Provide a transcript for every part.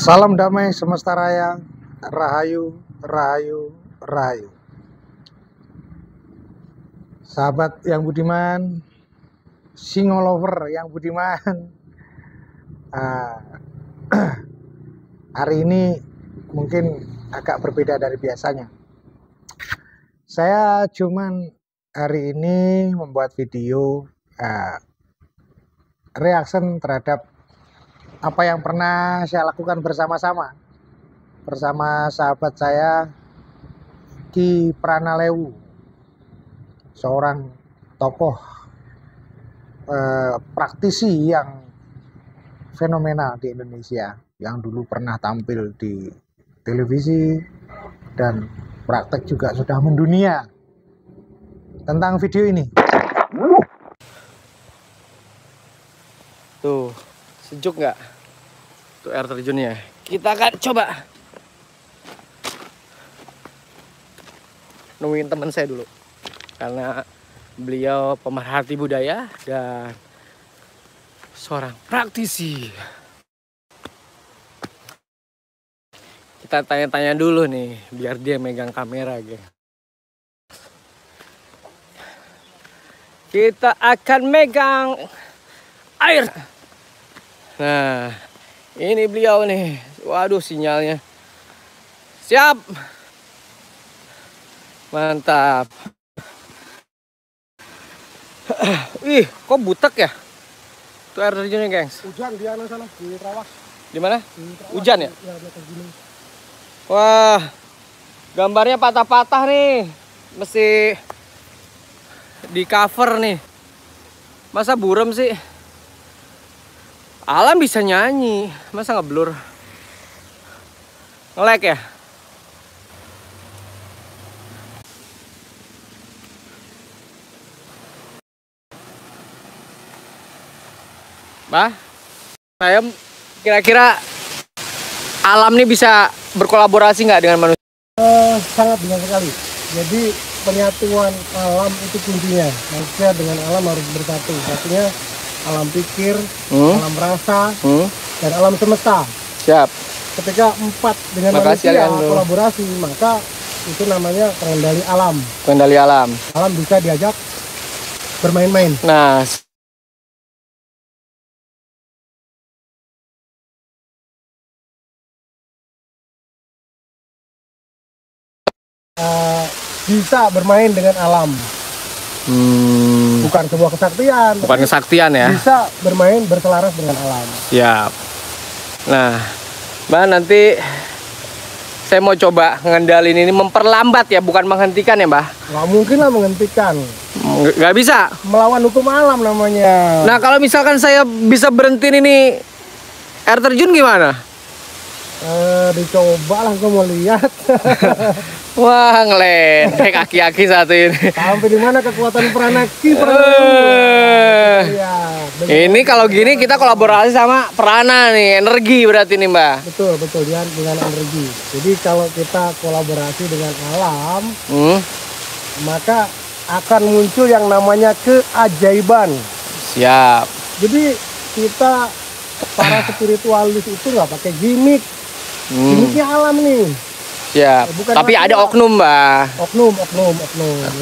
Salam damai semesta raya, rahayu, rahayu, rahayu. Sahabat yang budiman, singo lover yang budiman. Hari ini mungkin agak berbeda dari biasanya. Saya cuman hari ini membuat video reaction terhadap apa yang pernah saya lakukan bersama sahabat saya Ki Pranalewu, seorang tokoh praktisi yang fenomenal di Indonesia, yang dulu pernah tampil di televisi dan praktek juga sudah mendunia. Tentang video ini, tuh sejuk nggak tuh air terjunnya. Kita akan coba nemuin teman saya dulu, karena beliau pemerhati budaya dan seorang praktisi. Kita tanya-tanya dulu nih, biar dia megang kamera, geng. Kita akan megang air. Nah, ini beliau nih. Waduh, sinyalnya. Siap. Mantap. Ih, kok butek ya? Itu air terjunnya, gengs. hujan di sana di Trawas. Di mana? Hujan ya? Ya, Wah, gambarnya patah-patah nih. Mesti di cover nih. Masa buram sih? Alam bisa nyanyi, masa ngeblur? Nge-lag ya? Bah, saya kira-kira alam nih bisa berkolaborasi nggak dengan manusia? Sangat bisa sekali. Jadi penyatuan alam itu kuncinya. Manusia dengan alam harus bersatu. Artinya alam pikir, alam rasa, dan alam semesta. Siap. Ketika empat dengan manusia kolaborasi, maka itu namanya pengendali alam. Pengendali alam. Alam bisa diajak bermain-main. Nah, bisa bermain dengan alam. Bukan sebuah kesaktian. Bukan kesaktian ya. Bisa bermain berselaras dengan alam. Siap. Nah, Mbak, nanti saya mau coba ngendalin ini, memperlambat ya, bukan menghentikan ya, Mbak? Nggak mungkin lah menghentikan. Nggak bisa. Melawan hukum alam namanya. Nah, kalau misalkan saya bisa berhentiin ini air terjun gimana? Dicoba lah, gue mau lihat. Wah, ngeledek kaki-kaki satu ini. Sampai di mana kekuatan Pranaki? Ini kalau gini kita kolaborasi sama Prana nih, energi berarti nih, Mbak. Betul, betul, dengan energi. Jadi kalau kita kolaborasi dengan alam, maka akan muncul yang namanya keajaiban. Siap. Jadi kita para spiritualis itu nggak pakai gimmick. Gimmicknya alam nih. Ya, tapi ada oknum, Mbak. Oknum.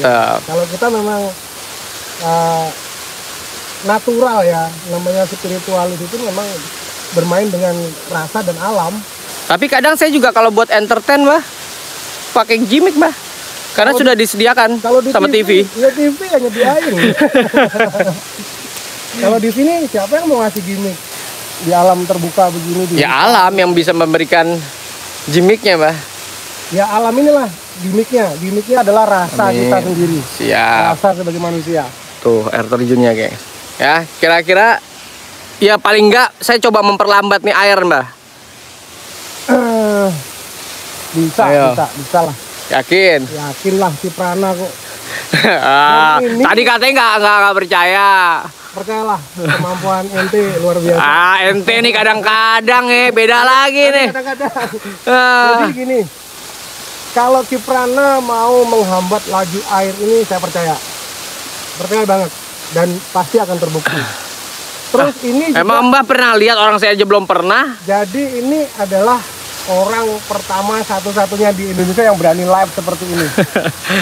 Ya. Kalau kita memang natural ya, namanya spiritualis itu memang bermain dengan rasa dan alam. Tapi kadang saya juga kalau buat entertain, Mbak, pakai gimmick, Mbak. Karena sudah disediakan sama TV. Ya, TV hanya nyediain. Kalau di sini siapa yang mau ngasih gimmick? Di alam terbuka begini. Ya, alam yang bisa memberikan gimmicknya, Mbak. Ya, alam inilah gimmicknya. Gimmicknya adalah rasa kita sendiri. Siap. Rasa sebagai manusia. Tuh air terjunnya, guys. Ya, kira-kira ya paling enggak saya coba memperlambat nih air, Mbak. Bisa lah. Yakin? Yakin lah, si Prana kok. Tadi katanya nggak percaya. Percayalah, kemampuan ente luar biasa. Ente nih kadang-kadang beda lagi nih. Kadang-kadang. Jadi gini, kalau Ki Prana mau menghambat laju air ini, saya percaya banget, dan pasti akan terbukti. Terus ini juga, emang Mbah pernah lihat, orang saya aja belum pernah. jadi ini adalah orang pertama satu-satunya di Indonesia yang berani live seperti ini.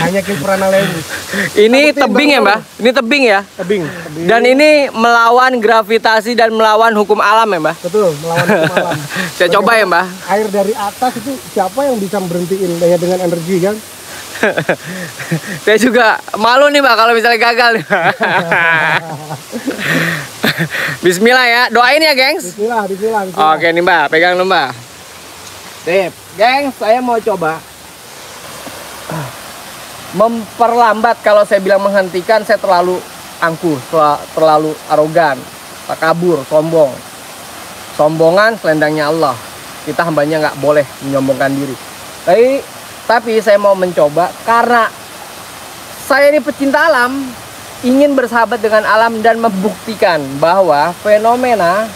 Hanya Kiprana Lendis. Ini tebing ya, Mbah? Ini tebing ya? Tebing. Dan ini melawan gravitasi dan melawan hukum alam ya, Mbah? Betul, melawan hukum alam. Saya coba ya, Mbah. Air dari atas itu siapa yang bisa berhentiin daya dengan energi kan? Saya juga malu nih, Mbak, kalau misalnya gagal nih. Bismillah ya, doain ya, gengs. Bismillah. Oke nih, Mbak, pegang nih, Mbak. Sip, gengs, saya mau coba memperlambat. Kalau saya bilang menghentikan, saya terlalu angkuh, terlalu arogan, takabur, sombong. Sombongan selendangnya Allah. Kita hambanya nggak boleh menyombongkan diri. Tapi saya mau mencoba karena saya ini pecinta alam, ingin bersahabat dengan alam dan membuktikan bahwa fenomena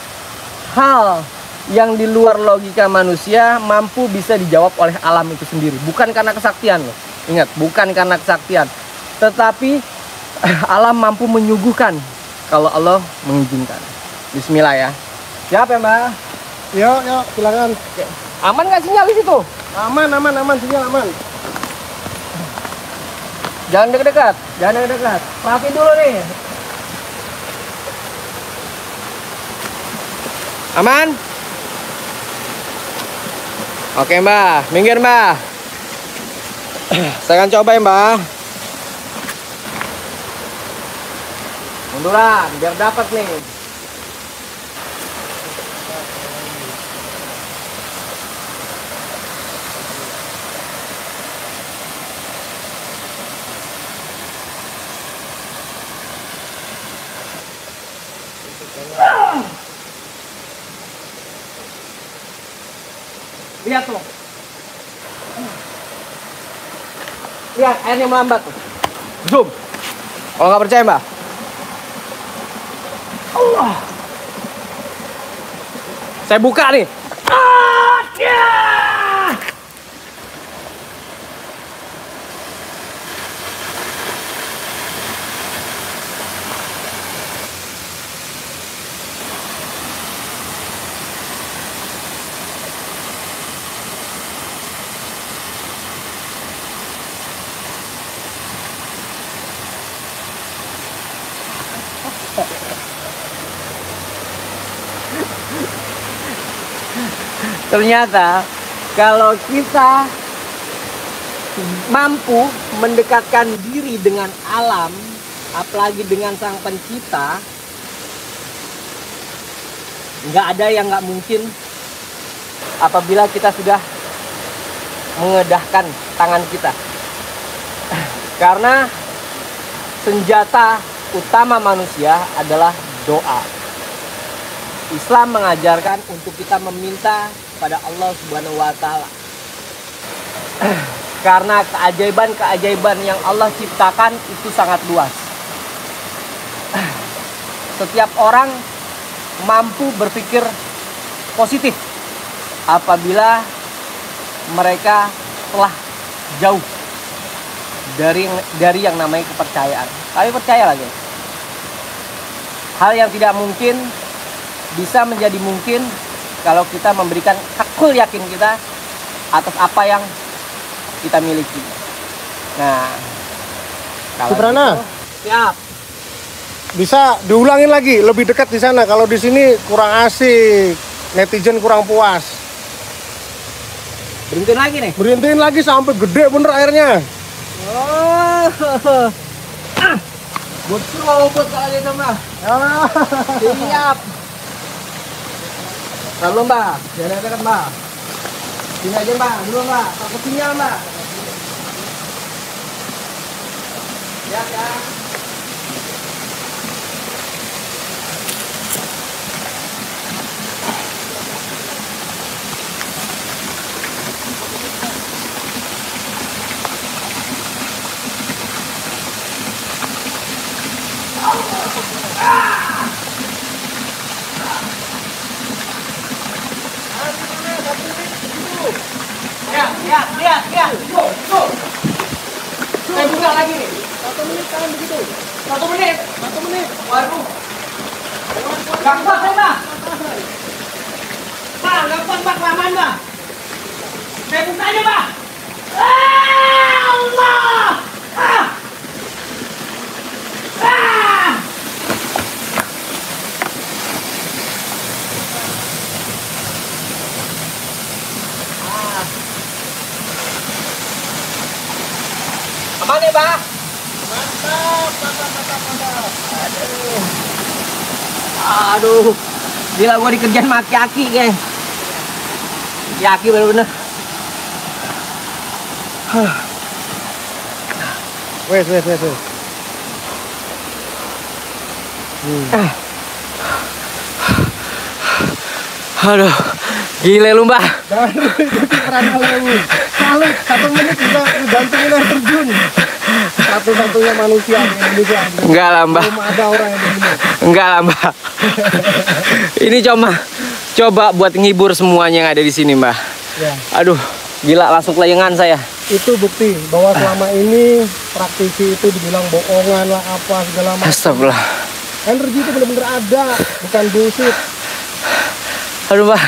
hal yang di luar logika manusia mampu bisa dijawab oleh alam itu sendiri. Bukan karena kesaktian loh. Ingat, bukan karena kesaktian. Tetapi alam mampu menyuguhkan kalau Allah mengizinkan. Bismillah ya. Siap ya, Mbak? Yuk, silakan. Aman nggak sinyal di situ? Aman, sinyal aman. Jangan dekat-dekat. Perhatiin dulu nih. Aman? Oke, Mbak. Minggir, Mbak. Saya akan coba ya, Mbak. Munduran, biar dapat nih. Lihat tuh. Lihat airnya melambat tuh. Zoom. Kalau nggak percaya, Mbak. Allah. Saya buka nih. Ternyata kalau kita mampu mendekatkan diri dengan alam, apalagi dengan Sang Pencipta, nggak ada yang nggak mungkin apabila kita sudah mengedahkan tangan kita. Karena senjata utama manusia adalah doa. Islam mengajarkan untuk kita meminta pada Allah Subhanahu wa Ta'ala. Karena keajaiban-keajaiban yang Allah ciptakan itu sangat luas. Setiap orang mampu berpikir positif apabila mereka telah jauh dari yang namanya kepercayaan. Tapi percaya lagi, hal yang tidak mungkin bisa menjadi mungkin kalau kita memberikan hakul yakin kita atas apa yang kita miliki. Nah, Kiprana, gitu, siap. bisa diulangin lagi lebih dekat di sana. Kalau di sini kurang asik, netizen kurang puas. Berhentiin lagi nih. Berhentiin lagi sampai gede bener airnya. Oh, betul kalau gitu, Mbak. Siap. Lalu, Mbak, jangan dekat, Mbak. Sini aja, Mbak. Dulu, Mbak. Takut sinyal, Mbak. Siap ya. Lihat. Saya buka lagi nih. 1 menit tahan begitu. 1 menit. 1 menit. Waduh. Gak kuat saya, Mbak. Pak, gak kuat, Pak, kelamaan, Mbak. Saya buka aja, Mbak. Allah! Ah! Ah! Aman ya, Pak? Mantap. Aduh. Gila, gua dikerjain sama aki-aki, geng. Aki-aki bener-bener. Wes. Aduh. Gile lu, Mbak. Jangan ikuti perana lewu. Kali 1 menit bisa ngegantungin air terjun. Satu-satunya manusia di Indonesia. Enggak lah, Mbak. Belum ada orang yang begini. Enggak lah, Mbak. Ini coba buat ngibur semuanya yang ada di sini, Mbak. Ya. Aduh, gila langsung layangan saya. Itu bukti bahwa selama ini praktisi itu dibilang bohongan lah apa segala macam. Astagfirullah. Energi itu benar-benar ada, bukan bullshit. Aduh, Mbak.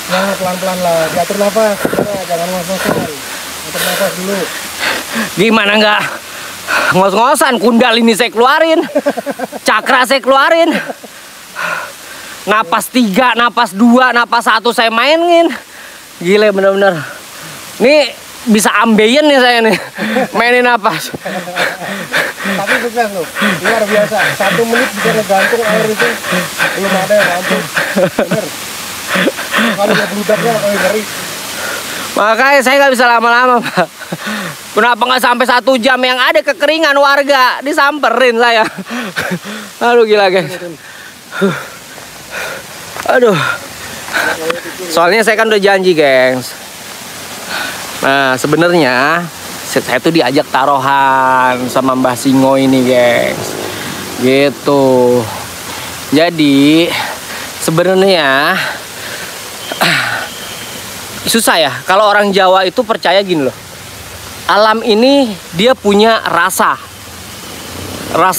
Nah, pelan-pelan lah, diatur nafas. Nah, jangan ngos-ngosan. Atur nafas dulu. Gimana enggak ngos-ngosan, kundal ini saya keluarin, cakra saya keluarin, napas 3, napas 2, napas 1 saya mainin. Gile bener-bener. Ini bisa ambeien nih saya nih, mainin napas. Tapi sukses loh, luar biasa. 1 menit bisa ngegantung air itu, belum ada yang mampu. Bener. Kalau udah beludaknya, ngeri. Makanya saya nggak bisa lama-lama, Pak. Kenapa nggak sampai 1 jam, yang ada kekeringan warga disamperin saya. Aduh, gila, guys. Aduh. Soalnya saya kan udah janji, gengs. Nah, sebenarnya saya tuh diajak taruhan sama Mbah Singo ini, gengs. Gitu. Jadi sebenarnya susah ya kalau orang Jawa itu percaya gini loh. Alam ini dia punya rasa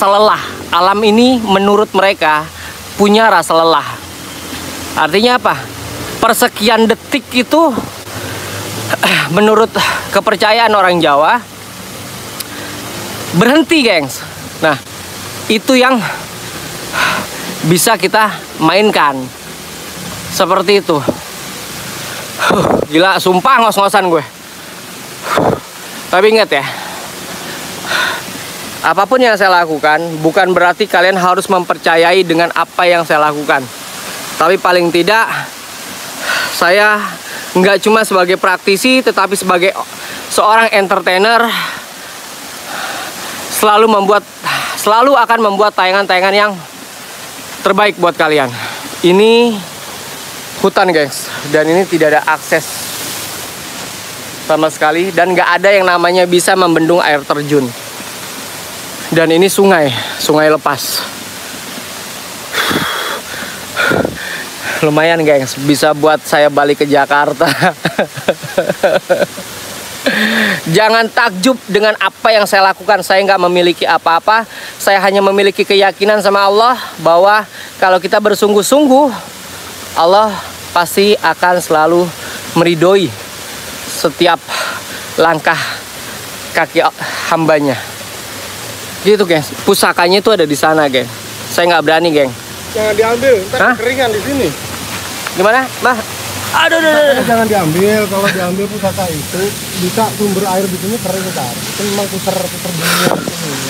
lelah. Alam ini menurut mereka punya rasa lelah. Artinya apa? Persekian detik itu menurut kepercayaan orang Jawa berhenti, gengs. Nah, itu yang bisa kita mainkan seperti itu. Gila, sumpah ngos-ngosan gue. Tapi ingat ya, apapun yang saya lakukan bukan berarti kalian harus mempercayai dengan apa yang saya lakukan. Tapi paling tidak, saya nggak cuma sebagai praktisi, tetapi sebagai seorang entertainer selalu akan membuat tayangan-tayangan yang terbaik buat kalian. Ini hutan, gengs, dan ini tidak ada akses sama sekali, dan nggak ada yang namanya bisa membendung air terjun. Dan ini sungai lepas. Lumayan, gengs, bisa buat saya balik ke Jakarta. Jangan takjub dengan apa yang saya lakukan. Saya nggak memiliki apa-apa. Saya hanya memiliki keyakinan sama Allah bahwa kalau kita bersungguh-sungguh, Allah pasti akan selalu meridoi setiap langkah kaki hambanya. Gitu, gengs. Pusakanya itu ada di sana, geng. Saya nggak berani, geng. Jangan diambil, ntar kekeringan di sini. Gimana, Mbah? Aduh. Jangan diambil. Kalau diambil pusaka itu bisa sumber air di sini kering ntar. Itu memang puter dunia di sini.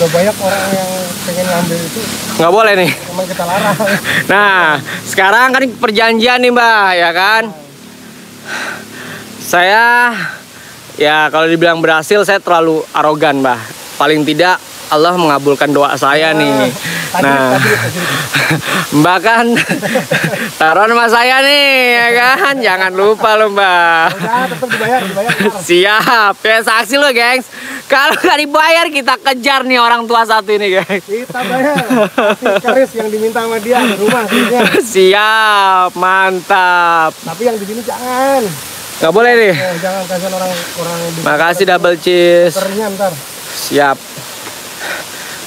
Udah banyak orang yang pengen ngambil itu. Nggak boleh nih. Memang kita larang. Nah, sekarang kan perjanjian nih, Mbah, ya kan? Saya, ya kalau dibilang berhasil, saya terlalu arogan, Mbah. Paling tidak Allah mengabulkan doa saya nih. Nah, Mbak kan taruhan sama saya nih, ya kan? Jangan lupa loh, Mbak. Udah, tetap dibayar. Siap, ya saksi lo, gengs. Kalau nggak dibayar, kita kejar nih orang tua satu ini, gengs. Kita bayar. Keris yang diminta sama dia di rumah. Siap, mantap. Tapi yang di sini jangan. Nggak boleh nih. Jangan, kasihan orang. Makasih double cheese. Ternyata ntar. Siap.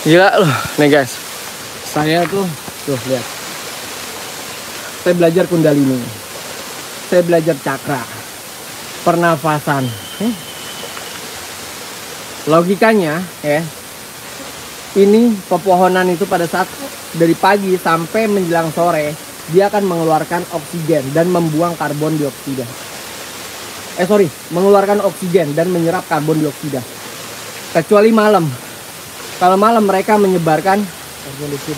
Gila loh, nih guys. Saya tuh lihat. Saya belajar kundalini. Saya belajar cakra. Pernafasan. Logikanya ya. Ini pepohonan itu pada saat dari pagi sampai menjelang sore dia akan mengeluarkan oksigen dan membuang karbon dioksida. Mengeluarkan oksigen dan menyerap karbon dioksida. Kecuali malam. Kalau malam mereka menyebarkan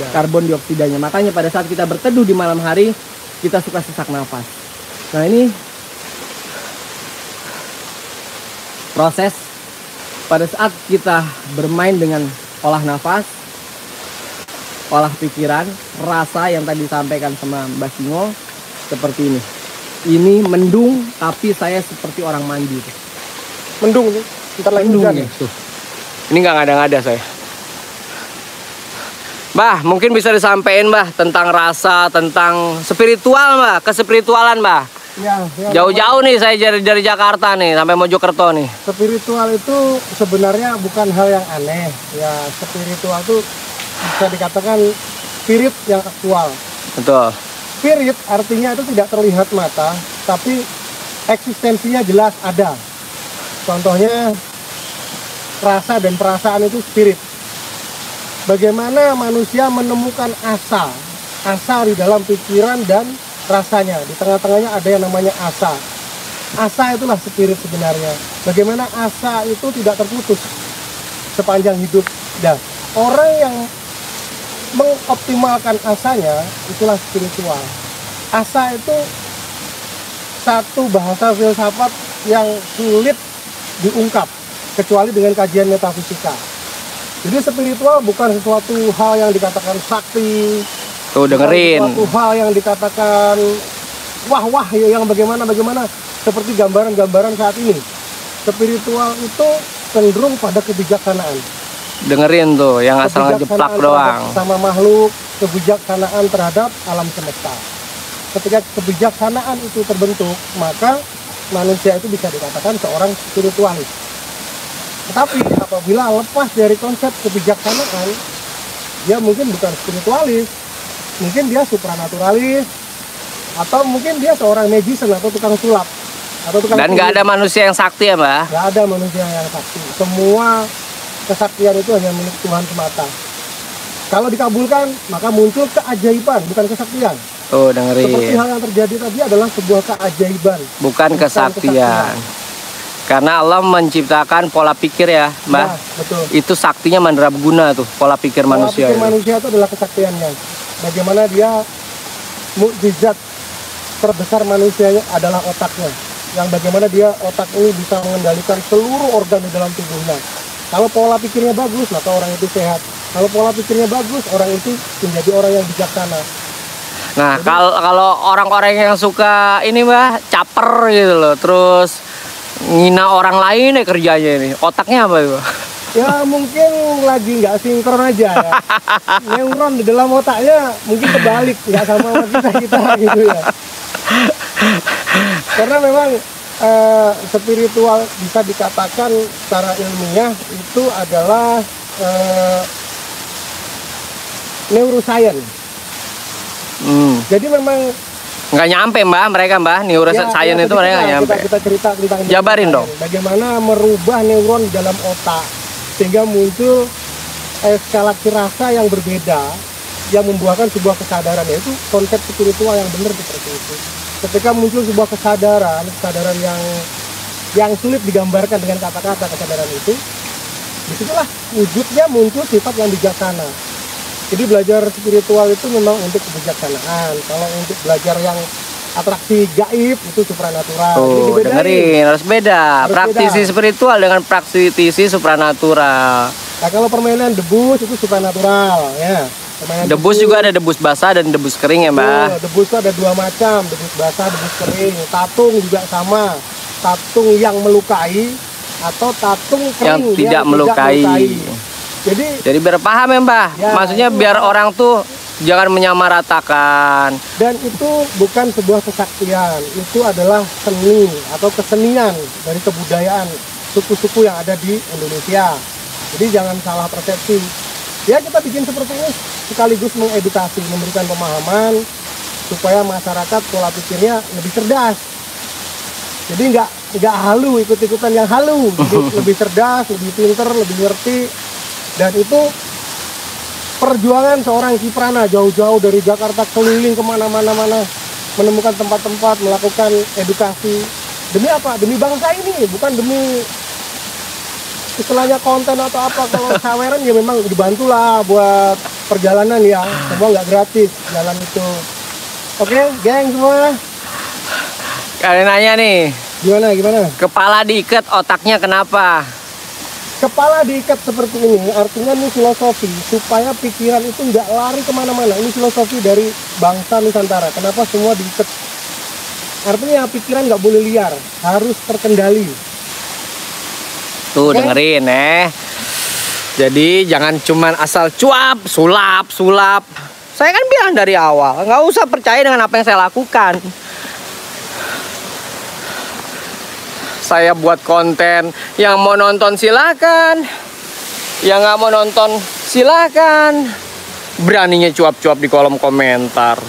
karbon dioksidanya. Makanya pada saat kita berteduh di malam hari kita suka sesak nafas. Nah, ini proses pada saat kita bermain dengan olah nafas, olah pikiran, rasa yang tadi disampaikan sama Mbak Singo seperti ini. Ini mendung tapi saya seperti orang mandi. Mendung tuh. Ntar lagi Mendung hujan ya. Tuh. Ini nggak ngada-ngada saya. Mbah, mungkin bisa disampaikan Mbah tentang rasa, tentang spiritual Mbah, kespiritualan Mbah. Ya, Jauh-jauh nih saya dari Jakarta nih sampai Mojokerto nih. Spiritual itu sebenarnya bukan hal yang aneh. Ya, spiritual itu bisa dikatakan spirit yang aktual. Betul. Spirit artinya itu tidak terlihat mata, tapi eksistensinya jelas ada. Contohnya rasa dan perasaan itu spirit. Bagaimana manusia menemukan asa di dalam pikiran dan rasanya. Di tengah-tengahnya ada yang namanya asa. Asa itulah spirit sebenarnya. Bagaimana asa itu tidak terputus sepanjang hidup. Dan orang yang mengoptimalkan asanya itulah spiritual. Asa itu satu bahasa filsafat yang sulit diungkap kecuali dengan kajian metafisika. Jadi spiritual bukan sesuatu hal yang dikatakan sakti. Tuh dengerin. Sesuatu hal yang dikatakan wah yang bagaimana seperti gambaran-gambaran saat ini. Spiritual itu cenderung pada kebijaksanaan. Dengerin tuh yang asal ngejeplak doang. Sama makhluk, kebijaksanaan terhadap alam semesta. Ketika kebijaksanaan itu terbentuk, maka manusia itu bisa dikatakan seorang spiritualis. Tetapi apabila lepas dari konsep kebijaksanaan, dia mungkin bukan spiritualis, mungkin dia supranaturalis, atau mungkin dia seorang magician atau tukang sulap, atau tukang. Dan nggak ada manusia yang sakti ya, Mbak? Nggak ada manusia yang sakti. Semua kesaktian itu hanya milik Tuhan semata. Kalau dikabulkan, maka muncul keajaiban, bukan kesaktian. Tuh dengerin. Seperti hal yang terjadi tadi adalah sebuah keajaiban, bukan kesaktian. Karena Allah menciptakan pola pikir ya, Mbak. Nah, betul. Itu saktinya mandraguna tuh, pola pikir manusia. Pola pikir manusia itu adalah kesaktiannya. Bagaimana dia mukjizat terbesar manusianya adalah otaknya. Yang bagaimana dia otak ini bisa mengendalikan seluruh organ di dalam tubuhnya. Kalau pola pikirnya bagus, maka orang itu sehat. Kalau pola pikirnya bagus, orang itu menjadi orang yang bijaksana. Nah, kalau orang-orang yang suka ini Mbak, caper gitu loh, terus ngina orang lain ya kerjanya ini, otaknya apa itu? Ya mungkin lagi nggak sinkron aja ya. Neuron di dalam otaknya mungkin kebalik, nggak sama kita gitu ya. Karena memang spiritual bisa dikatakan secara ilmiah itu adalah neuroscience. Jadi memang nggak nyampe mereka neuroscience itu mereka nggak nyampe. Kita cerita tentang jabarin dong. Bagaimana merubah neuron di dalam otak sehingga muncul eskalasi rasa yang berbeda yang membuahkan sebuah kesadaran, yaitu konsep spiritual yang benar seperti itu. Ketika muncul sebuah kesadaran yang sulit digambarkan dengan kata-kata kesadaran itu, disitulah wujudnya muncul sifat yang bijaksana. Jadi belajar spiritual itu memang untuk kebijaksanaan. Kalau untuk belajar yang atraksi gaib itu supranatural. Tuh, dengerin, harus beda. Praktisi spiritual dengan praktisi supranatural. Nah, kalau permainan debus itu supranatural ya. Debus juga ada debus basah dan debus kering ya, Mbak. Debus itu ada dua macam, debus basah, debus kering. Tatung juga sama. Tatung yang melukai atau tatung kering yang tidak melukai. Jadi biar paham ya, Mbak. Ya, maksudnya biar orang tuh jangan menyamaratakan. Dan itu bukan sebuah kesaktian, itu adalah seni atau kesenian dari kebudayaan suku-suku yang ada di Indonesia. Jadi jangan salah persepsi. Ya kita bikin seperti ini sekaligus mengedukasi, memberikan pemahaman supaya masyarakat pola pikirnya lebih cerdas. Jadi nggak halu, ikut-ikutan yang halu, jadi lebih cerdas, lebih pinter, lebih ngerti. Dan itu perjuangan seorang Kiprana jauh-jauh dari Jakarta keliling kemana-mana, menemukan tempat-tempat, melakukan edukasi. Demi apa? Demi bangsa ini, bukan demi istilahnya konten atau apa. Kalau saweran ya memang dibantulah buat perjalanan ya, semua nggak gratis jalan itu. Oke, geng semua. Kalian nanya nih, Gimana? kepala diikat, otaknya kenapa? Kepala diikat seperti ini, artinya ini filosofi supaya pikiran itu nggak lari kemana-mana. Ini filosofi dari bangsa Nusantara. Kenapa semua diikat? Artinya pikiran nggak boleh liar, harus terkendali. Tuh dengerin Jadi jangan cuman asal cuap, sulap. Saya kan bilang dari awal, nggak usah percaya dengan apa yang saya lakukan. Saya buat konten, yang mau nonton silakan, yang nggak mau nonton silakan. Beraninya cuap-cuap di kolom komentar.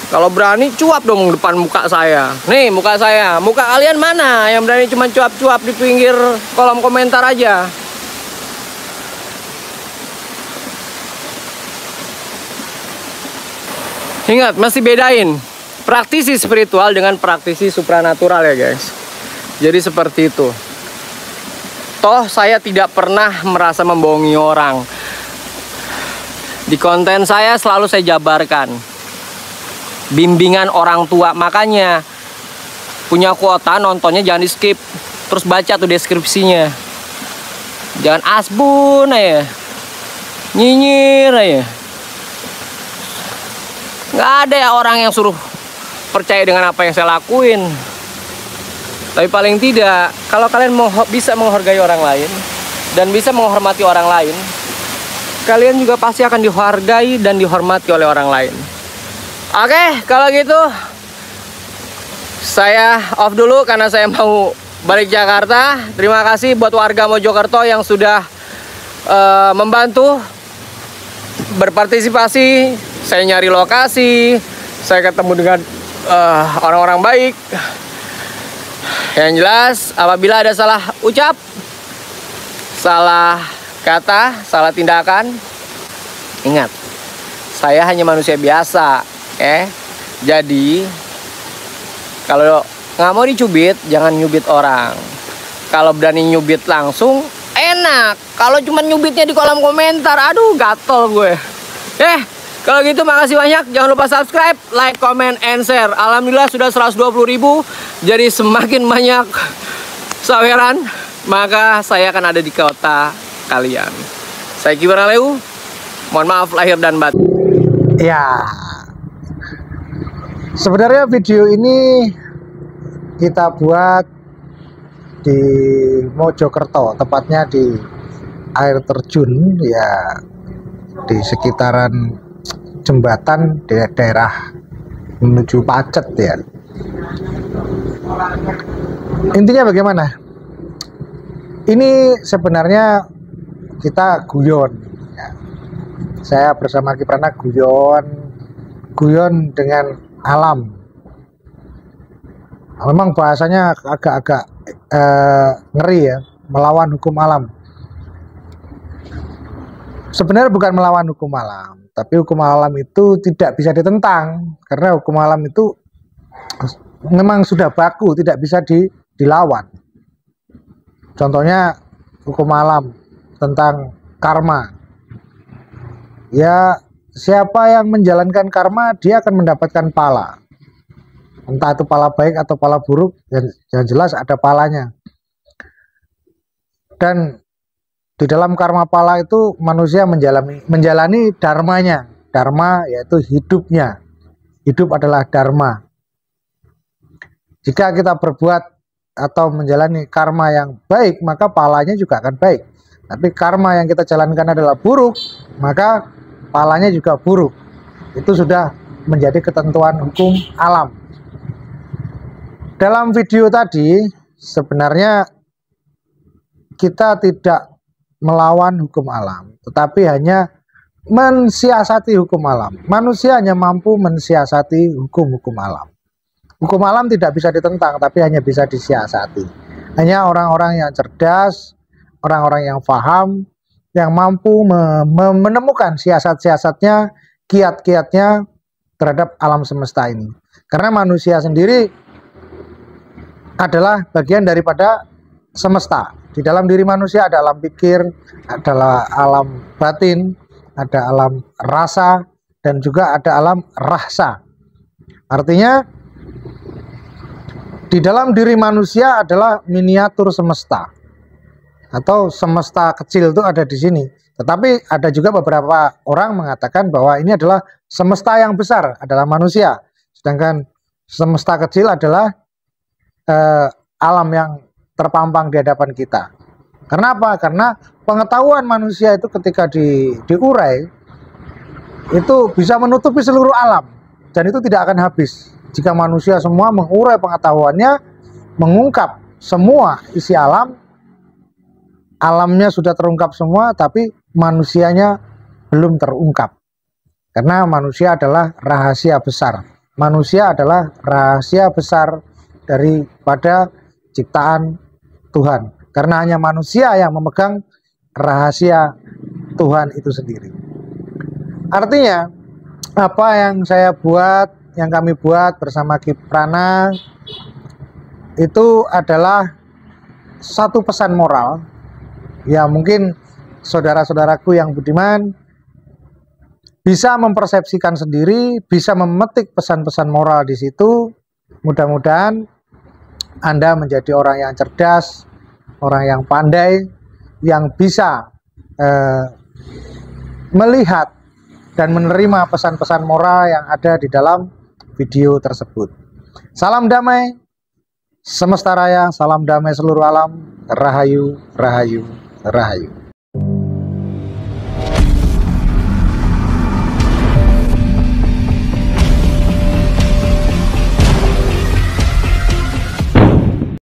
Kalau berani cuap dong depan muka saya. Nih muka saya, muka kalian mana yang berani cuma cuap-cuap di pinggir kolom komentar aja? Ingat, masih bedain praktisi spiritual dengan praktisi supranatural ya guys. Jadi seperti itu. Toh saya tidak pernah merasa membohongi orang. Di konten saya selalu saya jabarkan bimbingan orang tua. Makanya punya kuota nontonnya jangan di skip, terus baca tuh deskripsinya. Jangan asbun aja, nyinyir aja. Nggak ada ya orang yang suruh percaya dengan apa yang saya lakuin. Tapi paling tidak, kalau kalian bisa menghargai orang lain dan bisa menghormati orang lain, kalian juga pasti akan dihargai dan dihormati oleh orang lain. Oke, kalau gitu saya off dulu karena saya mau balik Jakarta. Terima kasih buat warga Mojokerto yang sudah membantu berpartisipasi. Saya nyari lokasi, saya ketemu dengan orang-orang baik. Yang jelas, apabila ada salah ucap, salah kata, salah tindakan, ingat, saya hanya manusia biasa. Jadi kalau nggak mau dicubit, jangan nyubit orang. Kalau berani nyubit langsung, enak. Kalau cuma nyubitnya di kolom komentar, aduh gatel gue. Kalau gitu makasih banyak. Jangan lupa subscribe, like, comment, and share. Alhamdulillah sudah 120.000. Jadi semakin banyak saweran, maka saya akan ada di kota kalian. Saya Kiprana Lewu. Mohon maaf lahir dan batin. Ya, sebenarnya video ini kita buat di Mojokerto, tepatnya di air terjun ya, di sekitaran jembatan di daerah menuju Pacet ya. Intinya bagaimana? Ini sebenarnya kita guyon ya. Saya bersama Kiprana guyon dengan alam. Memang bahasanya agak-agak ngeri ya, melawan hukum alam. Sebenarnya bukan melawan hukum alam, tapi hukum alam itu tidak bisa ditentang, karena hukum alam itu memang sudah baku, tidak bisa dilawan. Contohnya hukum alam tentang karma. Ya, siapa yang menjalankan karma, dia akan mendapatkan pala. Entah itu pala baik atau pala buruk, yang jelas ada palanya. Dan di dalam karma pala itu manusia menjalani dharmanya. Dharma yaitu hidupnya. Hidup adalah dharma. Jika kita berbuat atau menjalani karma yang baik, maka palanya juga akan baik. Tapi karma yang kita jalankan adalah buruk, maka palanya juga buruk. Itu sudah menjadi ketentuan hukum alam. Dalam video tadi sebenarnya kita tidak melawan hukum alam, tetapi hanya mensiasati hukum alam. Manusia hanya mampu mensiasati hukum-hukum alam. Hukum alam tidak bisa ditentang, tapi hanya bisa disiasati. Hanya orang-orang yang cerdas, orang-orang yang paham, yang mampu menemukan siasat-siasatnya, kiat-kiatnya terhadap alam semesta ini. Karena manusia sendiri adalah bagian daripada semesta. Di dalam diri manusia ada alam pikir, adalah alam batin, ada alam rasa, dan juga ada alam rahsa. Artinya di dalam diri manusia adalah miniatur semesta, atau semesta kecil itu ada di sini. Tetapi ada juga beberapa orang mengatakan bahwa ini adalah semesta yang besar, adalah manusia. Sedangkan semesta kecil adalah alam yang terpampang di hadapan kita. Kenapa? Karena pengetahuan manusia itu ketika diurai itu bisa menutupi seluruh alam, dan itu tidak akan habis. Jika manusia semua mengurai pengetahuannya, mengungkap semua isi alam, alamnya sudah terungkap semua, tapi manusianya belum terungkap. Karena manusia adalah rahasia besar. Manusia adalah rahasia besar daripada ciptaan Tuhan. Karena hanya manusia yang memegang rahasia Tuhan itu sendiri. Artinya, apa yang saya buat, yang kami buat bersama Kiprana, itu adalah satu pesan moral. Ya, mungkin saudara-saudaraku yang budiman bisa mempersepsikan sendiri, bisa memetik pesan-pesan moral di situ. Mudah-mudahan Anda menjadi orang yang cerdas, orang yang pandai, yang bisa melihat dan menerima pesan-pesan moral yang ada di dalam video tersebut. Salam damai semesta raya, salam damai seluruh alam, rahayu, rahayu, rahayu.